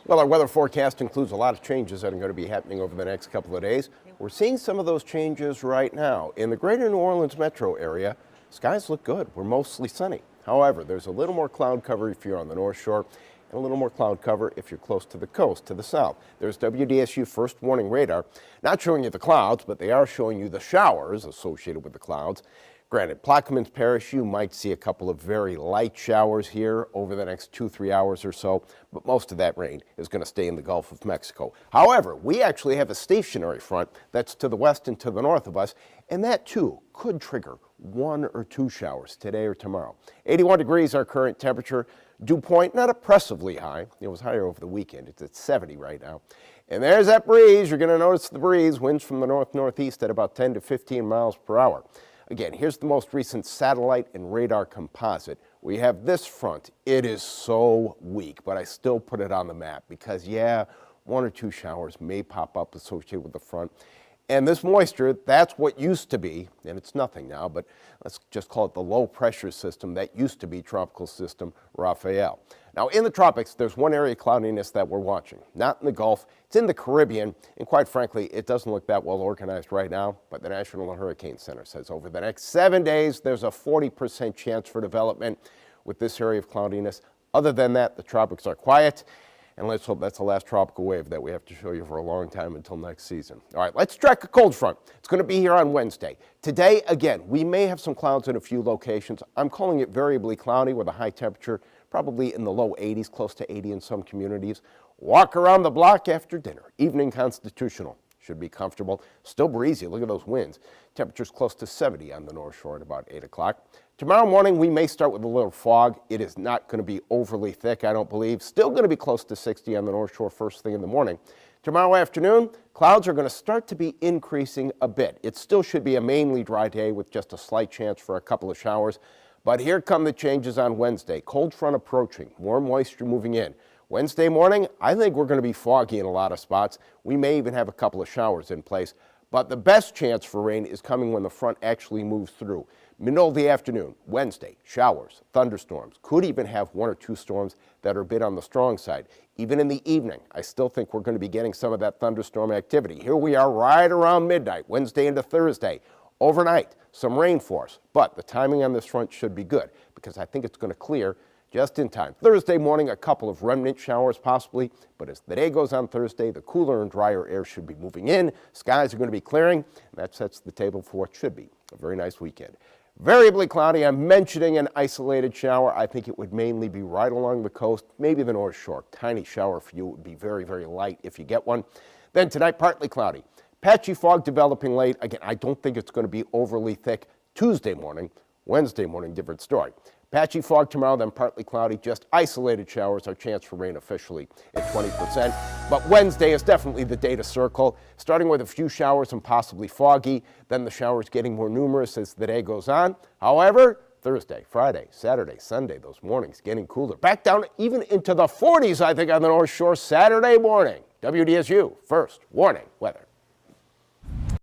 Well, our weather forecast includes a lot of changes that are going to be happening over the next couple of days. We're seeing some of those changes right now. In the greater New Orleans metro area, skies look good. We're mostly sunny. However, there's a little more cloud cover if you're on the North Shore and a little more cloud cover if you're close to the coast, to the south. There's WDSU first warning radar, not showing you the clouds, but they are showing you the showers associated with the clouds. Granted, Plaquemines Parish, you might see a couple of very light showers here over the next 2-3 hours or so, but most of that rain is going to stay in the Gulf of Mexico. However, we actually have a stationary front that's to the west and to the north of us, and that too could trigger 1 or 2 showers today or tomorrow. 81 degrees our current temperature. Dew point not oppressively high. It was higher over the weekend. It's at 70 right now. And there's that breeze. You're going to notice the breeze. Winds from the north-northeast at about 10 to 15 miles per hour. Again, here's the most recent satellite and radar composite. We have this front. It is so weak, but I still put it on the map because, yeah, 1 or 2 showers may pop up associated with the front. And this moisture, that's what used to be, and it's nothing now, but let's just call it the low pressure system that used to be Tropical System Rafael. Now, in the tropics, there's one area of cloudiness that we're watching. Not in the Gulf, it's in the Caribbean, and quite frankly, it doesn't look that well organized right now, but the National Hurricane Center says over the next 7 days, there's a 40% chance for development with this area of cloudiness. Other than that, the tropics are quiet. And let's hope that's the last tropical wave that we have to show you for a long time until next season. All right, let's track a cold front. It's going to be here on Wednesday. Today, again, we may have some clouds in a few locations. I'm calling it variably cloudy with a high temperature, probably in the low 80s, close to 80 in some communities. Walk around the block after dinner. Evening constitutional. Should be comfortable. Still breezy. Look at those winds. Temperatures close to 70 on the North Shore at about 8 o'clock. Tomorrow morning, we may start with a little fog. It is not going to be overly thick, I don't believe. Still going to be close to 60 on the North Shore first thing in the morning. Tomorrow afternoon, clouds are going to start to be increasing a bit. It still should be a mainly dry day with just a slight chance for a couple of showers. But here come the changes on Wednesday. Cold front approaching, more moisture moving in. Wednesday morning, I think we're going to be foggy in a lot of spots. We may even have a couple of showers in place. But the best chance for rain is coming when the front actually moves through. Middle of the afternoon, Wednesday, showers, thunderstorms. Could even have 1 or 2 storms that are a bit on the strong side. Even in the evening, I still think we're going to be getting some of that thunderstorm activity. Here we are right around midnight, Wednesday into Thursday. Overnight, some rain force. But the timing on this front should be good because I think it's going to clear just in time. Thursday morning, a couple of remnant showers possibly, but as the day goes on Thursday, the cooler and drier air should be moving in. Skies are going to be clearing, and that sets the table for what should be a very nice weekend. Variably cloudy. I'm mentioning an isolated shower. I think it would mainly be right along the coast, maybe the North Shore. Tiny shower for you. It would be very, very light if you get one. Then tonight, partly cloudy. Patchy fog developing late. Again, I don't think it's going to be overly thick. Tuesday morning, Wednesday morning, different story. Patchy fog tomorrow, then partly cloudy, just isolated showers. Our chance for rain officially at 20%. But Wednesday is definitely the day to circle, starting with a few showers and possibly foggy, then the showers getting more numerous as the day goes on. However, Thursday, Friday, Saturday, Sunday, those mornings getting cooler. Back down even into the 40s, I think, on the North Shore Saturday morning. WDSU, first warning weather.